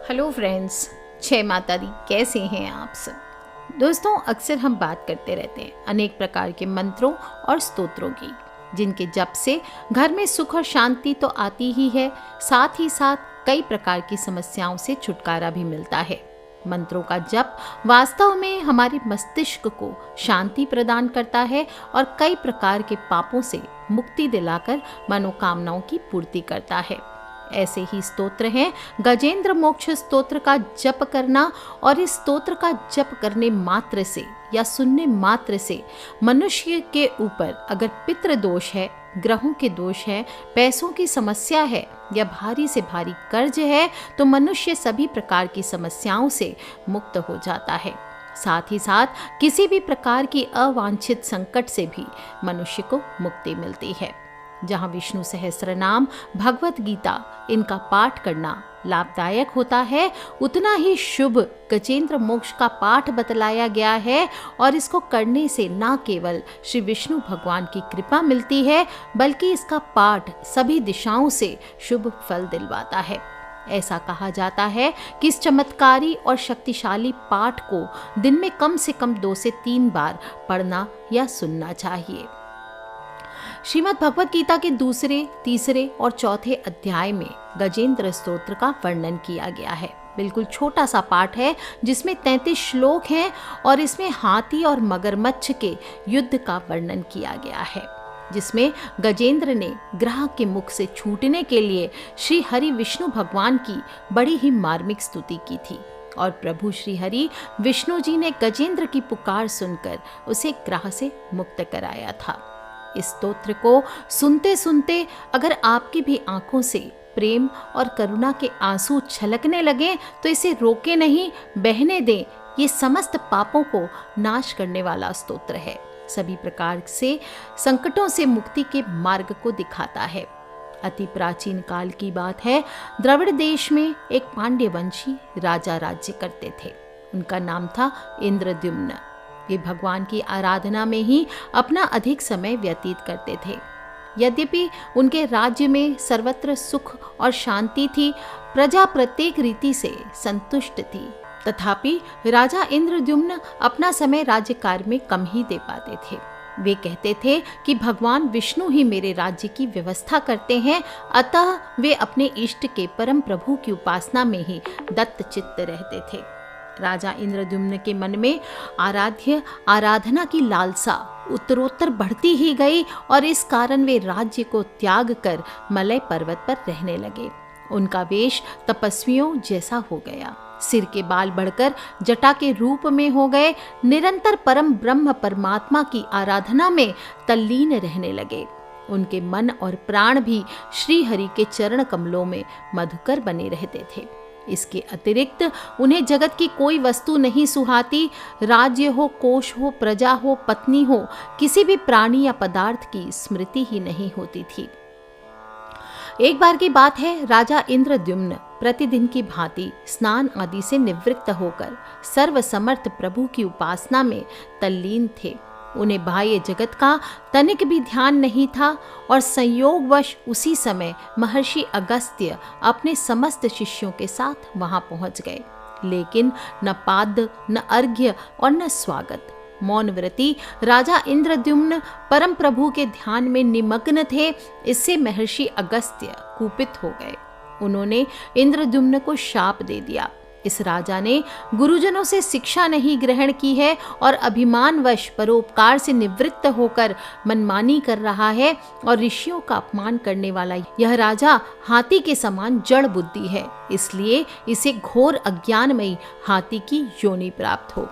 Hello friends, जय माता दी। कैसे हैं आप सब दोस्तों? अक्सर हम बात करते रहते हैं अनेक प्रकार के मंत्रों और स्तोत्रों की, जिनके जप से घर में सुख और शांति तो आती ही है, साथ ही साथ कई प्रकार की समस्याओं से छुटकारा भी मिलता है। मंत्रों का जप वास्तव में हमारे मस्तिष्क को शांति प्रदान करता है और कई प्रकार के पापों से मुक्ति दिलाकर मनोकामनाओं की पूर्ति करता है। ऐसे ही स्तोत्र हैं गजेंद्र मोक्ष स्तोत्र का जप करना, और इस स्तोत्र का जप करने मात्र से या सुनने मात्र से मनुष्य के ऊपर अगर पितृ दोष है, ग्रहों के दोष है, पैसों की समस्या है या भारी से भारी कर्ज है, तो मनुष्य सभी प्रकार की समस्याओं से मुक्त हो जाता है। साथ ही साथ किसी भी प्रकार की अवांछित संकट से भी मनुष्य को मुक्ति मिलती है। जहाँ विष्णु सहस्त्र नाम, भगवत गीता, इनका पाठ करना लाभदायक होता है, उतना ही शुभ गजेंद्र मोक्ष का पाठ बतलाया गया है। और इसको करने से न केवल श्री विष्णु भगवान की कृपा मिलती है, बल्कि इसका पाठ सभी दिशाओं से शुभ फल दिलवाता है। ऐसा कहा जाता है कि इस चमत्कारी और शक्तिशाली पाठ को दिन में कम से कम 2 से 3 बार पढ़ना या सुनना चाहिए। श्रीमद् भगवत गीता के 2, 3 और 4 अध्याय में गजेंद्र स्तोत्र का वर्णन किया गया है। बिल्कुल छोटा सा पाठ है, जिसमें 33 श्लोक हैं और इसमें हाथी और मगरमच्छ के युद्ध का वर्णन किया गया है, जिसमें गजेंद्र ने ग्रह के मुख से छूटने के लिए श्री हरि विष्णु भगवान की बड़ी ही मार्मिक स्तुति की थी। और प्रभु श्री हरि विष्णु जी ने गजेंद्र की पुकार सुनकर उसे ग्रह से मुक्त कराया था। इस स्तोत्र को सुनते सुनते अगर आपकी भी आंखों से प्रेम और करुणा के आंसू छलकने लगे, तो इसे रोके नहीं, बहने दें। ये समस्त पापों को नाश करने वाला स्तोत्र है। सभी प्रकार से संकटों से मुक्ति के मार्ग को दिखाता है। अति प्राचीन काल की बात है। द्रविड़ देश में एक पांड्य वंशी राजा राज्य करते थे। उनका नाम था इंद्रद्युम्न। वे भगवान की आराधना में ही अपना अधिक समय व्यतीत करते थे। यद्यपि उनके राज्य में सर्वत्र सुख और शांति थी, प्रजा प्रत्येक रीति से संतुष्ट थी, तथापि राजा इंद्रद्युम्न अपना समय राज्य कार्य में कम ही दे पाते थे। वे कहते थे कि भगवान विष्णु ही मेरे राज्य की व्यवस्था करते हैं, अतः वे अपने इष्ट के परम प्रभु की उपासना में ही दत्तचित्त रहते थे। राजा इंद्रद्युम्न के मन में आराधना की लालसा उत्तरोत्तर बढ़ती ही गई, और इस कारण वे राज्य को त्याग कर मलय पर्वत पर रहने लगे। उनका वेश तपस्वियों जैसा हो गया, सिर के बाल बढ़कर जटा के रूप में हो गए, निरंतर परम ब्रह्म परमात्मा की आराधना में तल्लीन रहने लगे। उनके मन और प्राण भी श्री हरि के चरण कमलों में मधुकर बने रहते थे। इसके अतिरिक्त उन्हें जगत की कोई वस्तु नहीं सुहाती। राज्य हो, कोष हो, प्रजा हो, पत्नी हो, किसी भी प्राणी या पदार्थ की स्मृति ही नहीं होती थी। एक बार की बात है, राजा इंद्रद्युम्न प्रतिदिन की भांति स्नान आदि से निवृत्त होकर सर्वसमर्थ प्रभु की उपासना में तल्लीन थे। उन्हें बाह्य जगत का तनिक भी ध्यान नहीं था, और संयोगवश उसी समय महर्षि अगस्त्य अपने समस्त शिष्यों के साथ वहां पहुंच गए। लेकिन न पाद्य, न अर्घ्य और न स्वागत। मौनव्रती राजा इंद्रद्युम्न परम प्रभु के ध्यान में निमग्न थे। इससे महर्षि अगस्त्य कुपित हो गए। उन्होंने इंद्रद्युम्न को शाप दे दिया। इस राजा ने गुरुजनों से शिक्षा नहीं ग्रहण की है और अभिमानवश परोपकार से निवृत्त होकर मनमानी कर रहा है, और ऋषियों का अपमान करने वाला यह राजा हाथी के समान जड़ बुद्धि है। इसलिए इसे घोर अज्ञानमयी हाथी की योनि प्राप्त हो।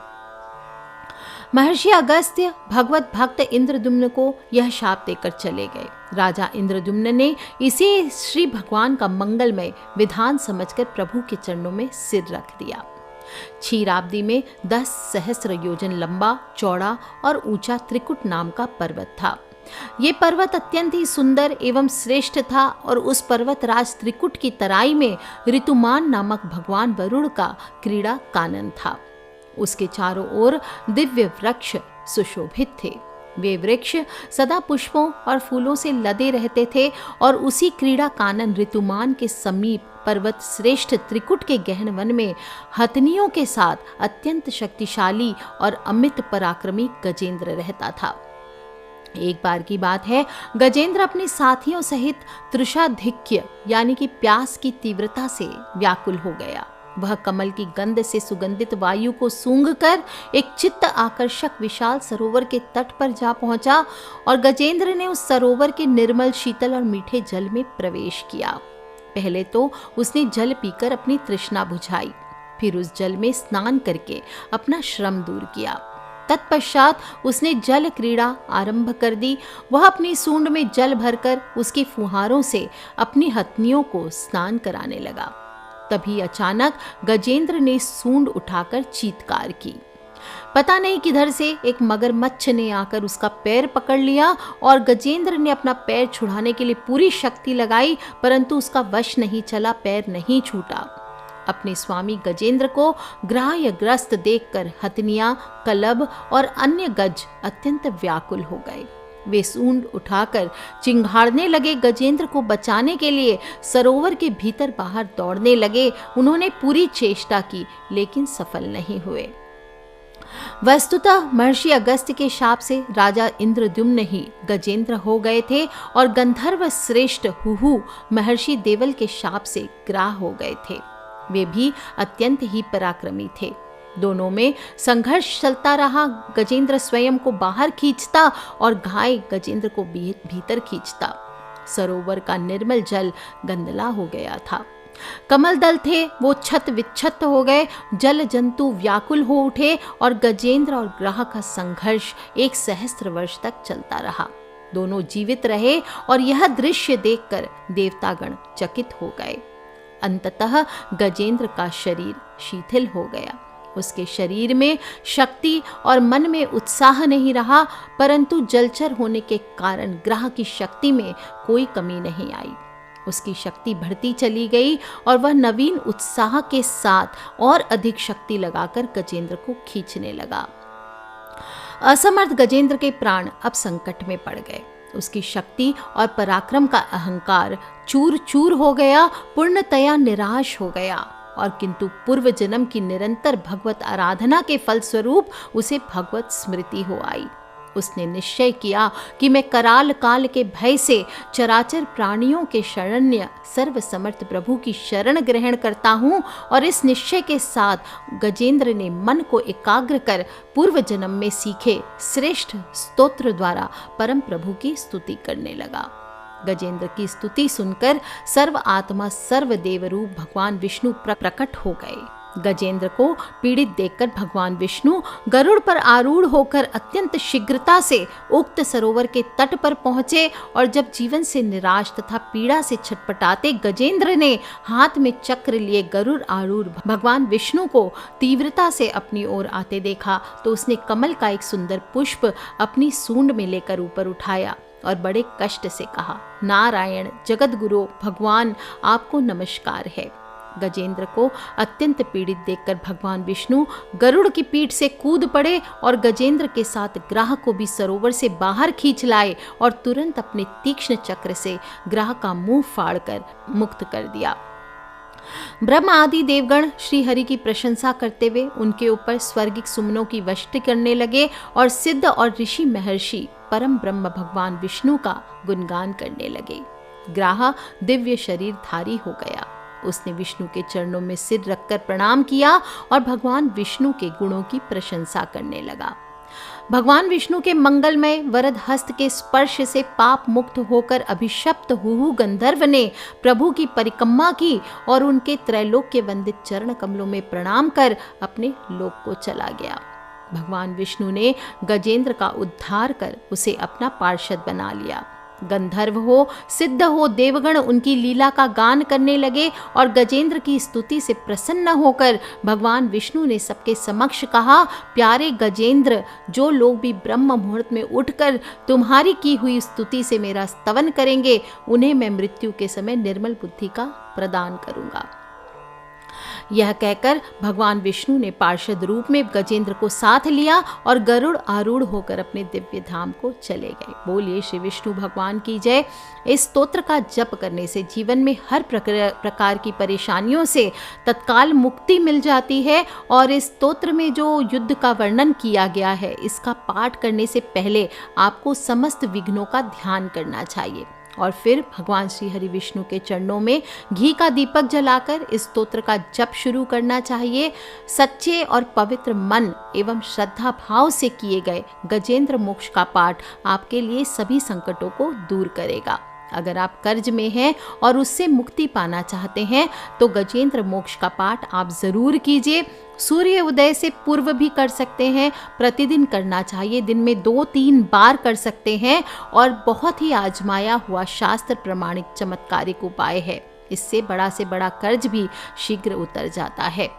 महर्षि अगस्त्य भगवत भक्त इंद्रद्युम्न को यह शाप देकर चले गए। राजा इंद्रद्युम्न ने इसे श्री भगवान का मंगलमय विधान समझकर प्रभु के चरणों में सिर रख दिया। क्षीराब्दी में 10 सहस्र योजन लंबा, चौड़ा और ऊंचा त्रिकुट नाम का पर्वत था। ये पर्वत अत्यंत ही सुंदर एवं श्रेष्ठ था, और उस पर्वत राज त्रिकुट की तराई में ऋतुमान नामक भगवान वरुण का क्रीड़ा कानन था। उसके चारों ओर दिव्य वृक्ष सुशोभित थे। वे वृक्ष सदा पुष्पों और फूलों से लदे रहते थे और उसी क्रीड़ा कानन ऋतुमान के समीप पर्वत श्रेष्ठ त्रिकुट के गहन वन में हथनियों के साथ अत्यंत शक्तिशाली और अमित पराक्रमी गजेंद्र रहता था। एक बार की बात है, गजेंद्र अपने साथियों सहित तृषाधिक्य यानी कि प्यास की तीव्रता से व्याकुल हो गया। वह कमल की गंध से सुगंधित वायु को सूंघकर एक चित्त आकर्षक विशाल सरोवर के तट पर जा पहुंचा और गजेंद्र ने उस सरोवर के निर्मल शीतल और मीठे जल में प्रवेश किया। पहले तो उसने जल पीकर अपनी तृष्णा बुझाई, फिर उस जल में स्नान करके अपना श्रम दूर किया। तत्पश्चात उसने जल क्रीड़ा आरंभ कर दी। वह अपनी सूंड में जल भरकर उसकी फुहारों से अपनी हथनियों को स्नान कराने लगा। तभी अचानक गजेंद्र ने सूंड उठाकर चीत्कार की। पता नहीं किधर से एक मगरमच्छ ने आकर उसका पैर पकड़ लिया और गजेंद्र ने अपना पैर छुड़ाने के लिए पूरी शक्ति लगाई, परंतु उसका वश नहीं चला, पैर नहीं छूटा। अपने स्वामी गजेंद्र को ग्राह्यग्रस्त देखकर हथनियां, कलब और अन्य गज अत्यंत व्याकुल हो गए। वे सूंड उठाकर चिंघाड़ने लगे। गजेंद्र को बचाने के लिए सरोवर के भीतर बाहर दौड़ने लगे। उन्होंने पूरी चेष्टा की लेकिन सफल नहीं हुए। वस्तुतः महर्षि अगस्त्य के शाप से राजा इंद्रद्युम्न ही गजेंद्र हो गए थे और गंधर्व श्रेष्ठ हुहु महर्षि देवल के शाप से ग्राह हो गए थे। वे भी अत्यंत ही पराक्रमी थे। दोनों में संघर्ष चलता रहा। गजेंद्र स्वयं को बाहर खींचता और घाय गजेंद्र को भीतर खींचता। सरोवर का निर्मल जल गंदला हो गया था। कमल दल थे वो छत विच्छत हो गए। जल जंतु व्याकुल हो उठे और गजेंद्र और ग्रह का संघर्ष 1 सहस्त्र वर्ष तक चलता रहा। दोनों जीवित रहे और यह दृश्य देखकर देवतागण चकित हो गए। अंततः गजेंद्र का शरीर शिथिल हो गया। उसके शरीर में शक्ति और मन में उत्साह नहीं रहा, परंतु जलचर होने के कारण ग्रह की शक्ति में कोई कमी नहीं आई। उसकी शक्ति बढ़ती चली गई और वह नवीन उत्साह के साथ और अधिक शक्ति लगाकर गजेंद्र को खींचने लगा। असमर्थ गजेंद्र के प्राण अब संकट में पड़ गए। उसकी शक्ति और पराक्रम का अहंकार चूर चूर हो गया, पूर्णतया निराश हो गया और किंतु पूर्व जन्म की निरंतर भगवत आराधना के फलस्वरूप उसे भगवत स्मृति हो आई। उसने निश्चय किया कि मैं कराल काल के भय से चराचर प्राणियों के शरण्य सर्व समर्थ प्रभु की शरण ग्रहण करता हूँ और इस निश्चय के साथ गजेंद्र ने मन को एकाग्र कर पूर्व जन्म में सीखे श्रेष्ठ स्तोत्र द्वारा परम प्रभु की स्तुति करने लगा। गजेंद्र की स्तुति सुनकर सर्व आत्मा सर्व देवरूप भगवान विष्णु प्रकट हो गए। गजेंद्र को पीड़ित देखकर भगवान विष्णु गरुड़ पर आरूढ़ होकर अत्यंत शीघ्रता से उक्त सरोवर के तट पर पहुंचे और जब जीवन से निराश तथा पीड़ा से छटपटाते गजेंद्र ने हाथ में चक्र लिए गरुड़ आरूढ़ भगवान विष्णु को तीव्रता से अपनी ओर आते देखा तो उसने कमल का एक सुंदर पुष्प अपनी सूंड में लेकर ऊपर उठाया और बड़े कष्ट से कहा, नारायण जगत गुरु भगवान आपको नमस्कार है। गजेंद्र को अत्यंत पीड़ित देखकर भगवान विष्णु गरुड़ की पीठ से कूद पड़े और गजेंद्र के साथ ग्राह को भी सरोवर से बाहर खींच लाए और तुरंत अपने तीक्ष्ण चक्र से ग्राह का मुंह फाड़कर मुक्त कर दिया। ब्रह्म आदि देवगण श्री हरि की प्रशंसा करते हुए उनके ऊपर स्वर्गिक सुमनों की वृष्टि करने लगे और सिद्ध और ऋषि महर्षि परम ब्रह्म भगवान विष्णु का गुणगान करने लगे। ग्राह दिव्य शरीर धारी हो गया। उसने विष्णु के चरणों में सिर रखकर प्रणाम किया और भगवान विष्णु के गुणों की प्रशंसा करने लगा। भगवान विष्णु के मंगलमय वरद हस्त के स्पर्श से पाप मुक्त होकर अभिशप्त हुहु गंधर्व ने प्रभु की परिक्रमा की और उनके त्रैलोक्य वंदित चरण कमलों में प्रणाम कर अपने लोक को चला गया। भगवान विष्णु ने गजेंद्र का उद्धार कर उसे अपना पार्षद बना लिया। गंधर्व हो सिद्ध हो देवगण उनकी लीला का गान करने लगे और गजेंद्र की स्तुति से प्रसन्न होकर भगवान विष्णु ने सबके समक्ष कहा, प्यारे गजेंद्र, जो लोग भी ब्रह्म मुहूर्त में उठकर तुम्हारी की हुई स्तुति से मेरा स्तवन करेंगे उन्हें मैं मृत्यु के समय निर्मल बुद्धि का प्रदान करूंगा। यह कहकर भगवान विष्णु ने पार्षद रूप में गजेंद्र को साथ लिया और गरुड़ आरूढ़ होकर अपने दिव्य धाम को चले गए। बोलिए श्री विष्णु भगवान की जय। इस स्तोत्र का जप करने से जीवन में हर प्रकार की परेशानियों से तत्काल मुक्ति मिल जाती है। और इस स्तोत्र में जो युद्ध का वर्णन किया गया है, इसका पाठ करने से पहले आपको समस्त विघ्नों का ध्यान करना चाहिए और फिर भगवान श्री हरि विष्णु के चरणों में घी का दीपक जलाकर इस स्तोत्र का जप शुरू करना चाहिए। सच्चे और पवित्र मन एवं श्रद्धा भाव से किए गए गजेंद्र मोक्ष का पाठ आपके लिए सभी संकटों को दूर करेगा। अगर आप कर्ज में हैं और उससे मुक्ति पाना चाहते हैं तो गजेंद्र मोक्ष का पाठ आप जरूर कीजिए। सूर्य उदय से पूर्व भी कर सकते हैं, प्रतिदिन करना चाहिए, दिन में 2-3 बार कर सकते हैं और बहुत ही आजमाया हुआ शास्त्र प्रमाणिक चमत्कारिक उपाय है। इससे बड़ा से बड़ा कर्ज भी शीघ्र उतर जाता है।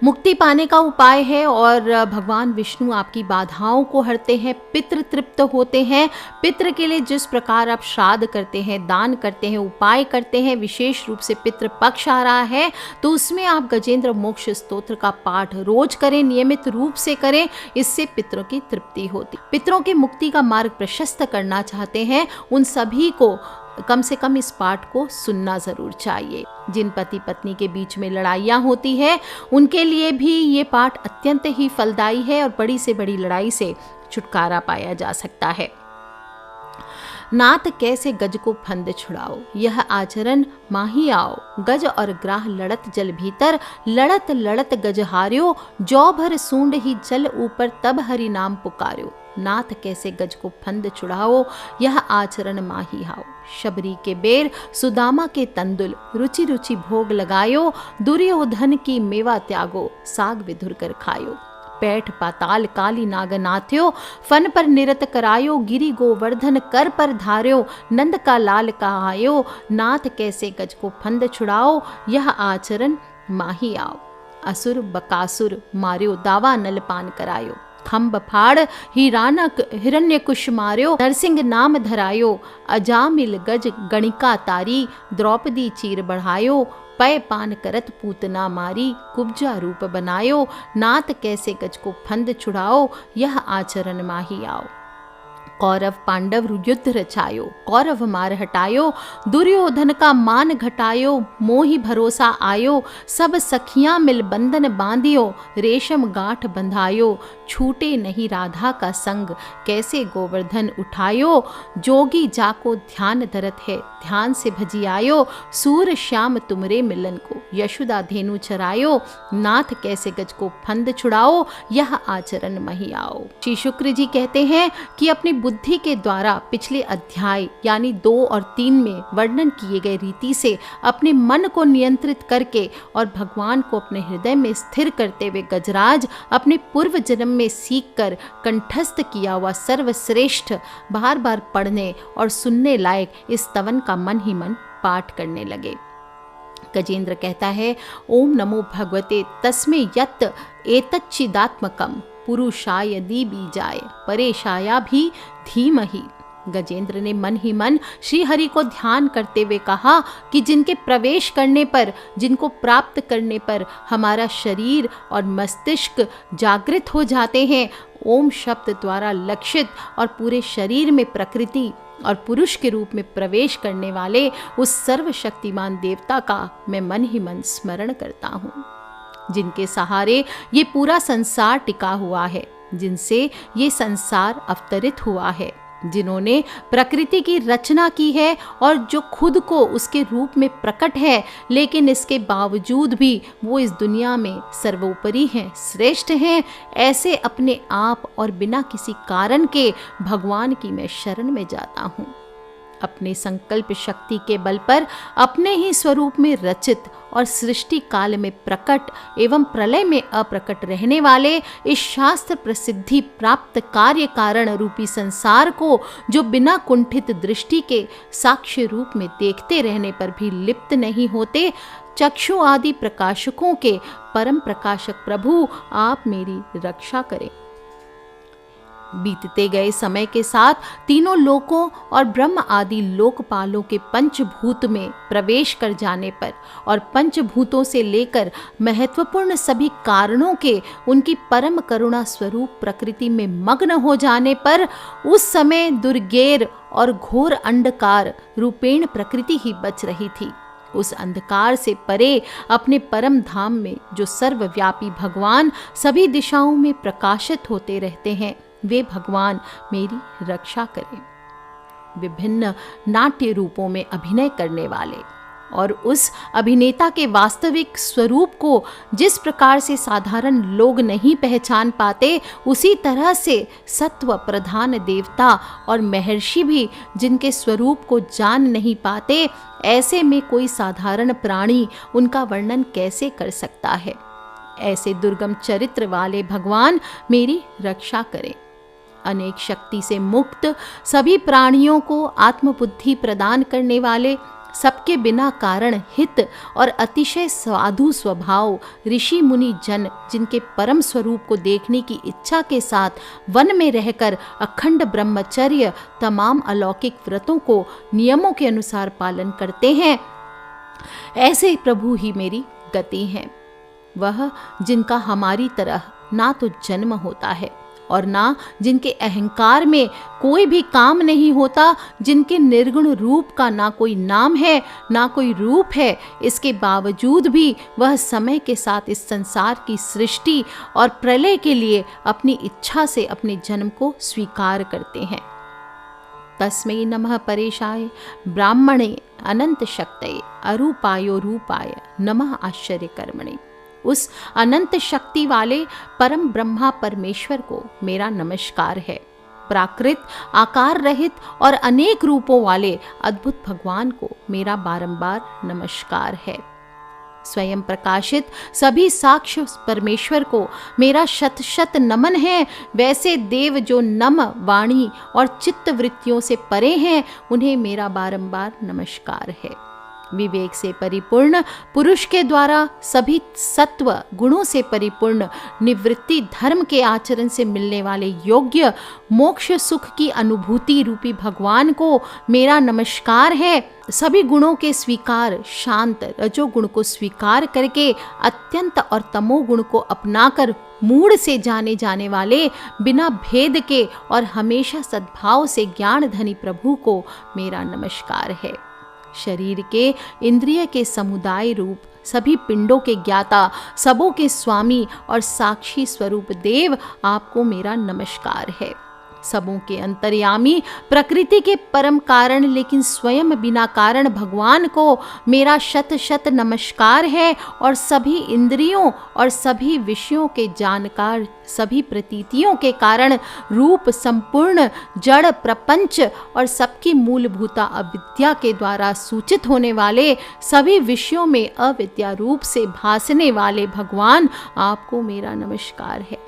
मुक्ति पाने का उपाय है और भगवान विष्णु आपकी बाधाओं को हरते हैं, पितृ तृप्त होते हैं। पितृ के लिए जिस प्रकार आप श्राद्ध करते हैं, दान करते हैं, उपाय करते हैं, विशेष रूप से पितृ पक्ष आ रहा है तो उसमें आप गजेंद्र मोक्ष स्तोत्र का पाठ रोज करें, नियमित रूप से करें। इससे पितरों की तृप्ति होती। पितरों की मुक्ति का मार्ग प्रशस्त करना चाहते हैं उन सभी को कम से कम इस पाठ को सुनना जरूर चाहिए। जिन पति पत्नी के बीच में लड़ाइयाँ होती है उनके लिए भी ये पाठ अत्यंत ही फलदायी है और बड़ी से बड़ी लड़ाई से छुटकारा पाया जा सकता है। नाथ कैसे गज को फंद छुड़ाओ, यह आचरण माही आओ। गज और ग्राह लड़त जल भीतर, लड़त लड़त गज हार्यो। जौ भर सूंड ही जल ऊपर, तब हरि नाम पुकार्यो। नाथ कैसे गज को फंद छुड़ाओ, यह आचरण माही आओ। शबरी के बेर सुदामा के तंदुल, रुचि रुचि भोग लगायो। दुर्योधन की मेवा त्यागो, साग विधुर कर खायो। पैठ पाताल काली नागनाथ्यो, फन पर निरत करायो। गिरी गोवर्धन कर पर धार्यो, नंद का लाल कहायो। नाथ कैसे गज को फंद छुड़ाओ, यह आचरण माही आओ। असुर बकासुर मार्यो, दावा नलपान करायो। खम्ब फाड़ हिरण्यकुश मार्यो, नरसिंह नाम धरायो। अजामिल गज गणिका तारी, द्रौपदी चीर बढ़ायो। पय पान करत पूतना मारी, कुब्जा रूप बनायो। नाथ कैसे गज को फंद छुड़ाओ, यह आचरण माही आओ। कौरव पांडव युद्ध रचायो, कौरव मार हटायो। दुर्योधन का मान घटायो, मोहि भरोसा आयो। सब सखियां मिल बंधन बांधियो, रेशम गांठ बंधायो। छूटे नहीं राधा का संग, कैसे गोवर्धन उठायो। जोगी जाको ध्यान धरत है, ध्यान से भजी आयो। सूर श्याम तुमरे मिलन को, यशोदा धेनु चरायो। नाथ कैसे गज को फंद छुड़ाओ, यह आचरण मही आओ। श्री शुक्र जी कहते हैं कि अपनी बुद्धि के द्वारा पिछले अध्याय यानी 2 और 3 में वर्णन किए गए रीति से अपने मन को नियंत्रित करके और भगवान को अपने हृदय में स्थिर करते हुए गजराज अपने पूर्व जन्म में सीखकर कंठस्थ किया हुआ सर्वश्रेष्ठ बार बार पढ़ने और सुनने लायक इस स्तवन का मन ही मन पाठ करने लगे। गजेंद्र कहता है, ओम नमो भगवते तस्मै यत् एतच्चिदात्मकम् पुरुषाय दी बीजाय परेशाया भी धीमहि। गजेंद्र ने मन ही मन श्री हरि को ध्यान करते हुए कहा कि जिनके प्रवेश करने पर, जिनको प्राप्त करने पर हमारा शरीर और मस्तिष्क जागृत हो जाते हैं, ओम शब्द द्वारा लक्षित और पूरे शरीर में प्रकृति और पुरुष के रूप में प्रवेश करने वाले उस सर्वशक्तिमान देवता का मैं मन ही मन स्मरण करता हूँ, जिनके सहारे ये पूरा संसार टिका हुआ है, जिनसे ये संसार अवतरित हुआ है, जिन्होंने प्रकृति की रचना की है और जो खुद को उसके रूप में प्रकट है, लेकिन इसके बावजूद भी वो इस दुनिया में सर्वोपरि हैं, श्रेष्ठ हैं। ऐसे अपने आप और बिना किसी कारण के भगवान की मैं शरण में जाता हूँ। अपने संकल्प शक्ति के बल पर अपने ही स्वरूप में रचित और सृष्टि काल में प्रकट एवं प्रलय में अप्रकट रहने वाले इस शास्त्र प्रसिद्धि प्राप्त कार्य कारण रूपी संसार को, जो बिना कुंठित दृष्टि के साक्ष्य रूप में देखते रहने पर भी लिप्त नहीं होते, चक्षु आदि प्रकाशकों के परम प्रकाशक प्रभु आप मेरी रक्षा करें। बीतते गए समय के साथ तीनों लोकों और ब्रह्म आदि लोकपालों के पंचभूत में प्रवेश कर जाने पर और पंचभूतों से लेकर महत्वपूर्ण सभी कारणों के उनकी परम करुणा स्वरूप प्रकृति में मग्न हो जाने पर उस समय दुर्गेर और घोर अंधकार रूपेण प्रकृति ही बच रही थी। उस अंधकार से परे अपने परम धाम में जो सर्वव्यापी भगवान सभी दिशाओं में प्रकाशित होते रहते हैं, वे भगवान मेरी रक्षा करें। विभिन्न नाट्य रूपों में अभिनय करने वाले और उस अभिनेता के वास्तविक स्वरूप को जिस प्रकार से साधारण लोग नहीं पहचान पाते, उसी तरह से सत्व प्रधान देवता और महर्षि भी जिनके स्वरूप को जान नहीं पाते, ऐसे में कोई साधारण प्राणी उनका वर्णन कैसे कर सकता है। ऐसे दुर्गम चरित्र वाले भगवान मेरी रक्षा करें। अनेक शक्ति से मुक्त सभी प्राणियों को आत्मबुद्धि प्रदान करने वाले, सबके बिना कारण हित और अतिशय साधु स्वभाव ऋषि मुनि जन, जिनके परम स्वरूप को देखने की इच्छा के साथ वन में रहकर अखंड ब्रह्मचर्य तमाम अलौकिक व्रतों को नियमों के अनुसार पालन करते हैं, ऐसे प्रभु ही मेरी गति हैं। वह जिनका हमारी तरह ना तो जन्म होता है और ना जिनके अहंकार में कोई भी काम नहीं होता, जिनके निर्गुण रूप का ना कोई नाम है ना कोई रूप है, इसके बावजूद भी वह समय के साथ इस संसार की सृष्टि और प्रलय के लिए अपनी इच्छा से अपने जन्म को स्वीकार करते हैं। तस्मै नमः परेशाय ब्राह्मणे अनंत शक्तये अरूपायो रूपाय नमः आश्चर्य कर्मणे। उस अनंत शक्ति वाले परम ब्रह्मा परमेश्वर को मेरा नमस्कार है। प्राकृत आकार रहित और अनेक रूपों वाले अद्भुत भगवान को मेरा बारंबार नमस्कार है। स्वयं प्रकाशित सभी साक्ष्य परमेश्वर को मेरा शत शत नमन है। वैसे देव जो नम वाणी और चित्त वृत्तियों से परे हैं, उन्हें मेरा बारंबार नमस्कार है। विवेक से परिपूर्ण पुरुष के द्वारा सभी सत्व गुणों से परिपूर्ण निवृत्ति धर्म के आचरण से मिलने वाले योग्य मोक्ष सुख की अनुभूति रूपी भगवान को मेरा नमस्कार है। सभी गुणों के स्वीकार शांत रजोगुण को स्वीकार करके अत्यंत और तमोगुण को अपनाकर मूढ़ से जाने जाने वाले बिना भेद के और हमेशा सद्भाव से ज्ञान धनी प्रभु को मेरा नमस्कार है। शरीर के इंद्रिय के समुदाय रूप सभी पिंडों के ज्ञाता सबों के स्वामी और साक्षी स्वरूप देव, आपको मेरा नमस्कार है। सबों के अंतर्यामी प्रकृति के परम कारण लेकिन स्वयं बिना कारण भगवान को मेरा शत शत नमस्कार है। और सभी इंद्रियों और सभी विषयों के जानकार सभी प्रतीतियों के कारण रूप संपूर्ण जड़ प्रपंच और सबकी मूलभूता अविद्या के द्वारा सूचित होने वाले सभी विषयों में अविद्या रूप से भासने वाले भगवान, आपको मेरा नमस्कार है।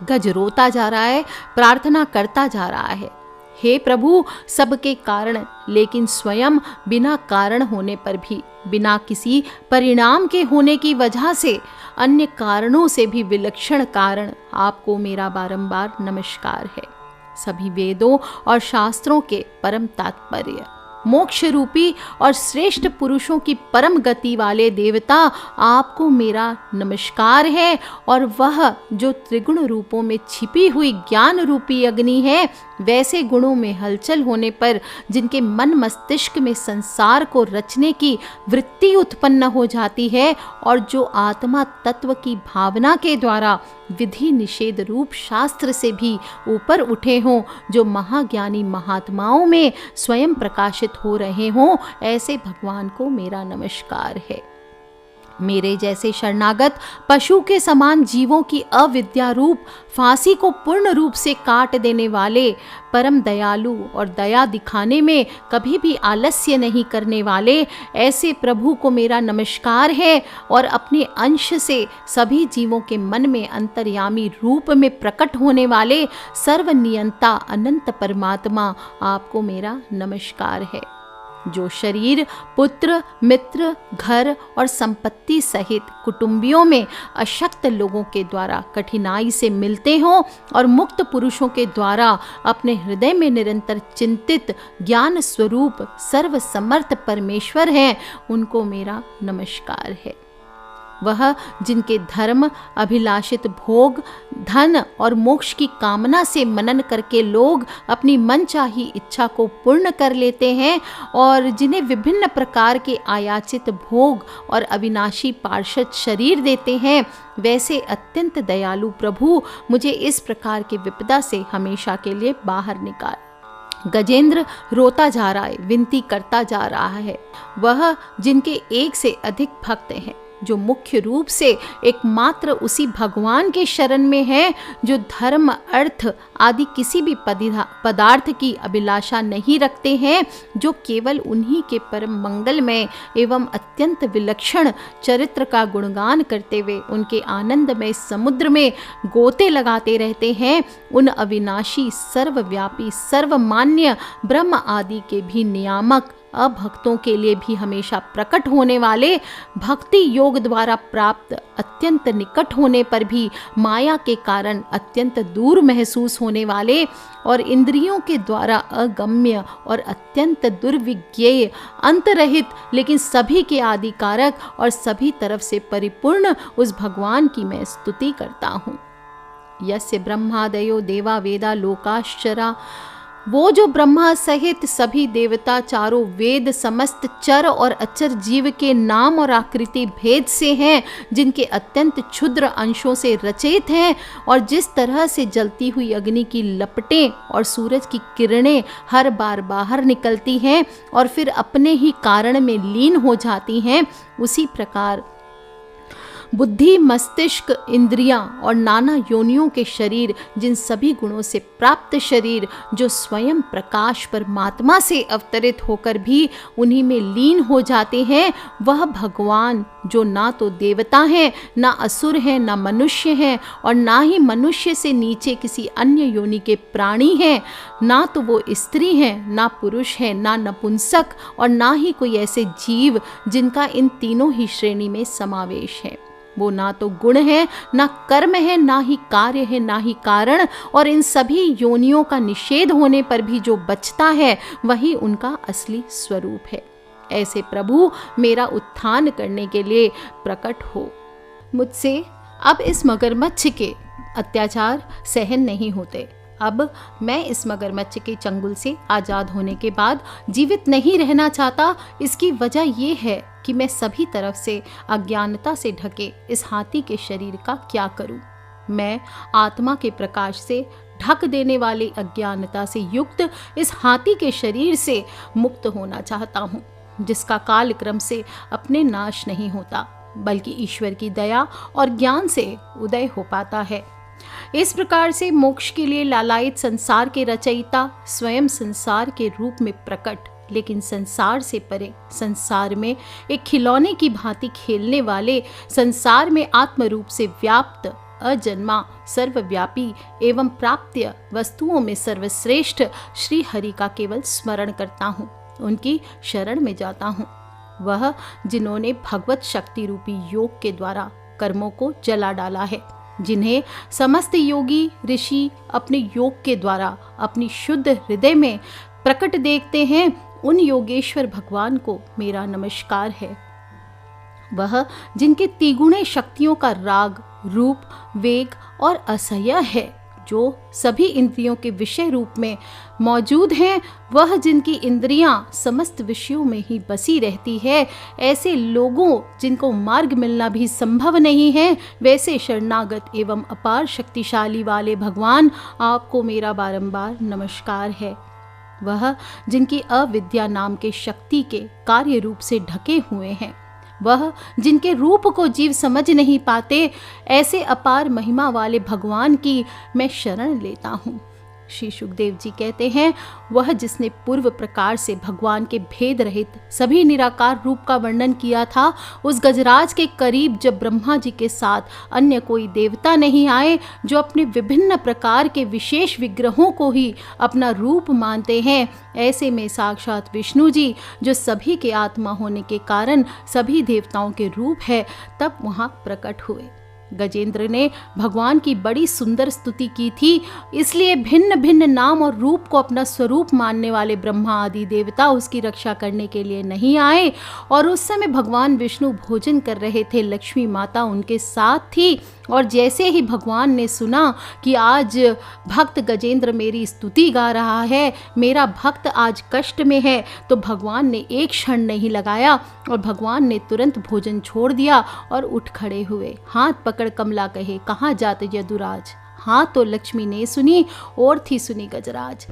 गज रोता जा रहा है, प्रार्थना करता जा रहा है, हे प्रभु सबके कारण लेकिन स्वयं बिना कारण होने पर भी, बिना किसी परिणाम के होने की वजह से, अन्य कारणों से भी विलक्षण कारण, आपको मेरा बारंबार नमस्कार है। सभी वेदों और शास्त्रों के परम तात्पर्य मोक्ष रूपी और श्रेष्ठ पुरुषों की परम गति वाले देवता, आपको मेरा नमस्कार है। और वह जो त्रिगुण रूपों में छिपी हुई ज्ञान रूपी अग्नि है, वैसे गुणों में हलचल होने पर जिनके मन मस्तिष्क में संसार को रचने की वृत्ति उत्पन्न हो जाती है और जो आत्मा तत्व की भावना के द्वारा विधि निषेध रूप शास्त्र से भी ऊपर उठे हों, जो महाज्ञानी महात्माओं में स्वयं प्रकाशित हो रहे हों, ऐसे भगवान को मेरा नमस्कार है। मेरे जैसे शरणागत पशु के समान जीवों की अविद्या रूप फांसी को पूर्ण रूप से काट देने वाले, परम दयालु और दया दिखाने में कभी भी आलस्य नहीं करने वाले ऐसे प्रभु को मेरा नमस्कार है। और अपने अंश से सभी जीवों के मन में अंतर्यामी रूप में प्रकट होने वाले सर्वनियंता अनंत परमात्मा, आपको मेरा नमस्कार है। जो शरीर, पुत्र, मित्र, घर और संपत्ति सहित कुटुंबियों में अशक्त लोगों के द्वारा कठिनाई से मिलते हों और मुक्त पुरुषों के द्वारा अपने हृदय में निरंतर चिंतित ज्ञान स्वरूप सर्वसमर्थ परमेश्वर हैं, उनको मेरा नमस्कार है। वह जिनके धर्म, अभिलाषित भोग, धन और मोक्ष की कामना से मनन करके लोग अपनी मनचाही इच्छा को पूर्ण कर लेते हैं और जिन्हें विभिन्न प्रकार के आयाचित भोग और अविनाशी पार्षद शरीर देते हैं, वैसे अत्यंत दयालु प्रभु मुझे इस प्रकार की विपदा से हमेशा के लिए बाहर निकाल। गजेंद्र रोता जा रहा है, विनती करता जा रहा है। वह जिनके एक से अधिक भक्त हैं, जो मुख्य रूप से एकमात्र उसी भगवान के शरण में है, जो धर्म, अर्थ आदि किसी भी पदार्थ की अभिलाषा नहीं रखते हैं, जो केवल उन्हीं के परम मंगलमय एवं अत्यंत विलक्षण चरित्र का गुणगान करते हुए उनके आनंदमय समुद्र में गोते लगाते रहते हैं, उन अविनाशी, सर्वव्यापी, सर्वमान्य ब्रह्म आदि के भी नियामक, अभक्तों के लिए भी हमेशा प्रकट होने वाले, भक्ति योग द्वारा प्राप्त, अत्यंत निकट होने पर भी माया के कारण अत्यंत दूर महसूस होने वाले और इंद्रियों के द्वारा अगम्य और अत्यंत दुर्विज्ञेय, अंतरहित लेकिन सभी के आदि कारक और सभी तरफ से परिपूर्ण उस भगवान की मैं स्तुति करता हूँ। यस्य ब्रह्मादयो देवा वेदा लोकाश्चरा, वो जो ब्रह्मा सहित सभी देवता, चारों वेद, समस्त चर और अचर जीव के नाम और आकृति भेद से हैं, जिनके अत्यंत क्षुद्र अंशों से रचित हैं और जिस तरह से जलती हुई अग्नि की लपटें और सूरज की किरणें हर बार बाहर निकलती हैं और फिर अपने ही कारण में लीन हो जाती हैं, उसी प्रकार बुद्धि, मस्तिष्क, इंद्रियां और नाना योनियों के शरीर, जिन सभी गुणों से प्राप्त शरीर, जो स्वयं प्रकाश परमात्मा से अवतरित होकर भी उन्हीं में लीन हो जाते हैं, वह भगवान जो ना तो देवता हैं, ना असुर हैं, ना मनुष्य हैं और ना ही मनुष्य से नीचे किसी अन्य योनि के प्राणी हैं, ना तो वो स्त्री हैं, ना पुरुष हैं, ना नपुंसक और ना ही कोई ऐसे जीव जिनका इन तीनों ही श्रेणी में समावेश है। वो ना तो गुण है, ना कर्म है, ना ही कार्य है, ना ही कारण, और इन सभी योनियों का निषेध होने पर भी जो बचता है वही उनका असली स्वरूप है। ऐसे प्रभु मेरा उत्थान करने के लिए प्रकट हो। मुझसे अब इस मगरमच्छ के अत्याचार सहन नहीं होते। अब मैं इस मगरमच्छ के चंगुल से आज़ाद होने के बाद जीवित नहीं रहना चाहता। इसकी वजह यह है कि मैं सभी तरफ से अज्ञानता से ढके इस हाथी के शरीर का क्या करूं। मैं आत्मा के प्रकाश से ढक देने वाली अज्ञानता से युक्त इस हाथी के शरीर से मुक्त होना चाहता हूँ, जिसका कालक्रम से अपने नाश नहीं होता, बल्कि ईश्वर की दया और ज्ञान से उदय हो पाता है। इस प्रकार से मोक्ष के लिए लालायित संसार के रचयिता स्वयं संसार के रूप में प्रकट, लेकिन संसार से परे, संसार में एक खिलौने की भांति खेलने वाले, संसार में आत्म रूप से व्याप्त, अजन्मा, सर्वव्यापी एवं प्राप्य वस्तुओं में सर्वश्रेष्ठ श्री हरि का केवल स्मरण करता हूँ, उनकी शरण में जाता हूँ। वह जिन्होंने भगवत शक्ति रूपी योग के द्वारा कर्मों को जला डाला है, जिन्हें समस्त योगी ऋषि अपने योग के द्वारा अपनी शुद्ध हृदय में प्रकट देखते हैं, उन योगेश्वर भगवान को मेरा नमस्कार है। वह जिनके तिगुणे शक्तियों का राग, रूप, वेग और असह्य है, जो सभी इंद्रियों के विषय रूप में मौजूद हैं, वह जिनकी इंद्रियां समस्त विषयों में ही बसी रहती है, ऐसे लोगों जिनको मार्ग मिलना भी संभव नहीं है, वैसे शरणागत एवं अपार शक्तिशाली वाले भगवान, आपको मेरा बारंबार नमस्कार है। वह जिनकी अविद्या नाम के शक्ति के कार्य रूप से ढके हुए हैं, वह जिनके रूप को जीव समझ नहीं पाते, ऐसे अपार महिमा वाले भगवान की मैं शरण लेता हूँ। श्री सुखदेव जी कहते हैं, वह जिसने पूर्व प्रकार से भगवान के भेद रहित सभी निराकार रूप का वर्णन किया था, उस गजराज के करीब जब ब्रह्मा जी के साथ अन्य कोई देवता नहीं आए, जो अपने विभिन्न प्रकार के विशेष विग्रहों को ही अपना रूप मानते हैं, ऐसे में साक्षात विष्णु जी, जो सभी के आत्मा होने के कारण सभी देवताओं के रूप है, तब वहाँ प्रकट हुए। गजेंद्र ने भगवान की बड़ी सुंदर स्तुति की थी, इसलिए भिन्न भिन्न नाम और रूप को अपना स्वरूप मानने वाले ब्रह्मा आदि देवता उसकी रक्षा करने के लिए नहीं आए। और उस समय भगवान विष्णु भोजन कर रहे थे, लक्ष्मी माता उनके साथ थी। और जैसे ही भगवान ने सुना कि आज भक्त गजेंद्र मेरी स्तुति गा रहा है, मेरा भक्त आज कष्ट में है, तो भगवान ने एक क्षण नहीं लगाया और भगवान ने तुरंत भोजन छोड़ दिया और उठ खड़े हुए। हाथ पकड़ कमला कहे, कहाँ जाते यदुराज। हाँ तो लक्ष्मी ने सुनी और थी सुनी गजराज।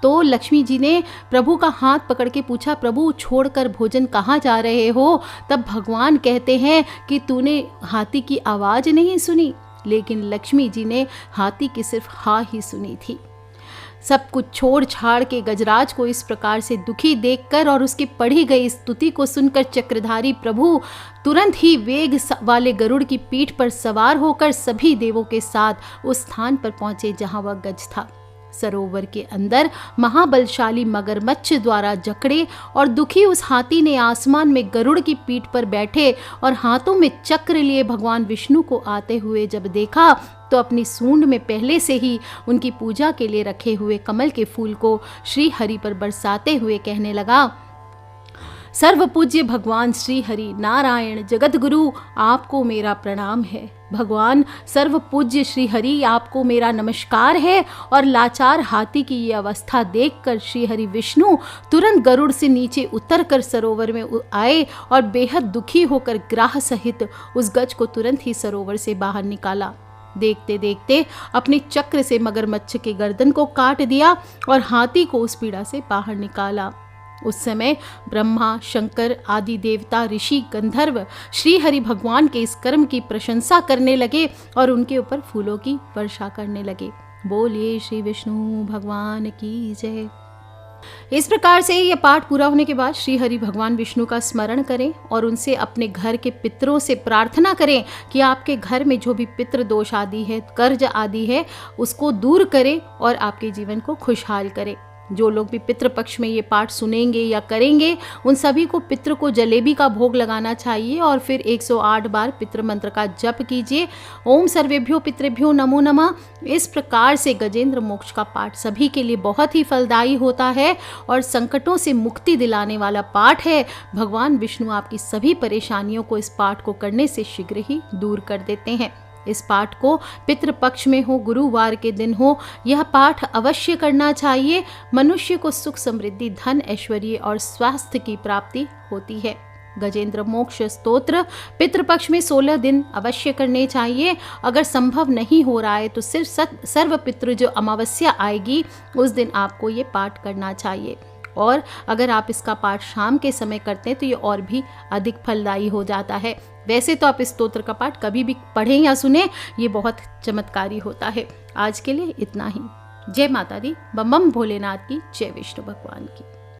तो लक्ष्मी जी ने प्रभु का हाथ पकड़ के पूछा, प्रभु छोड़कर भोजन कहाँ जा रहे हो। तब भगवान कहते हैं कि तूने हाथी की आवाज़ नहीं सुनी, लेकिन लक्ष्मी जी ने हाथी की सिर्फ हाँ ही सुनी थी। सब कुछ छोड़ छाड़ के गजराज को इस प्रकार से दुखी देखकर और उसकी पढ़ी गई स्तुति को सुनकर चक्रधारी प्रभु तुरंत ही वेग वाले गरुड़ की पीठ पर सवार होकर सभी देवों के साथ उस स्थान पर पहुंचे जहां वह गज था। सरोवर के अंदर महाबलशाली मगरमच्छ द्वारा जकड़े और दुखी उस हाथी ने आसमान में गरुड़ की पीठ पर बैठे और हाथों में चक्र लिए भगवान विष्णु को आते हुए जब देखा, तो अपनी सूंड में पहले से ही उनकी पूजा के लिए रखे हुए कमल के फूल को श्री हरि पर बरसाते हुए कहने लगा, सर्व पूज्य भगवान श्री हरि नारायण जगत गुरु, आपको मेरा प्रणाम है। भगवान सर्व पूज्य श्री हरि, आपको मेरा नमस्कार है। और लाचार हाथी की ये अवस्था देखकर श्री हरि विष्णु तुरंत गरुड़ से नीचे उतरकर सरोवर में आए और बेहद दुखी होकर ग्राह सहित उस गज को तुरंत ही सरोवर से बाहर निकाला। देखते देखते अपने चक्र से मगरमच्छ के गर्दन को काट दिया और हाथी को उस पीड़ा से बाहर निकाला। उस समय ब्रह्मा, शंकर आदि देवता, ऋषि, गंधर्व श्री हरि भगवान के इस कर्म की प्रशंसा करने लगे और उनके ऊपर फूलों की वर्षा करने लगे। बोलिए श्री विष्णु भगवान की जय। इस प्रकार से यह पाठ पूरा होने के बाद श्री हरि भगवान विष्णु का स्मरण करें और उनसे अपने घर के पितरों से प्रार्थना करें कि आपके घर में जो भी पितृ दोष आदि है, कर्ज आदि है, उसको दूर करें और आपके जीवन को खुशहाल करें। जो लोग भी पितृपक्ष में ये पाठ सुनेंगे या करेंगे, उन सभी को पितृ को जलेबी का भोग लगाना चाहिए और फिर 108 बार पितृ मंत्र का जप कीजिए। ओम सर्वेभ्यो पितृभ्यो नमो नमः। इस प्रकार से गजेंद्र मोक्ष का पाठ सभी के लिए बहुत ही फलदायी होता है और संकटों से मुक्ति दिलाने वाला पाठ है। भगवान विष्णु आपकी सभी परेशानियों को इस पाठ को करने से शीघ्र ही दूर कर देते हैं। इस पाठ को पितृपक्ष में हो, गुरुवार के दिन हो, यह पाठ अवश्य करना चाहिए। मनुष्य को सुख, समृद्धि, धन, ऐश्वर्य और स्वास्थ्य की प्राप्ति होती है। गजेंद्र मोक्ष स्तोत्र पितृपक्ष में 16 दिन अवश्य करने चाहिए। अगर संभव नहीं हो रहा है तो सिर्फ सर्व पितृ जो अमावस्या आएगी उस दिन आपको ये पाठ करना चाहिए। और अगर आप इसका पाठ शाम के समय करते हैं तो ये और भी अधिक फलदायी हो जाता है। वैसे तो आप इस स्तोत्र का पाठ कभी भी पढ़ें या सुने, ये बहुत चमत्कारी होता है। आज के लिए इतना ही। जय माता दी। बम बम भोलेनाथ की जय, विष्णु भगवान की।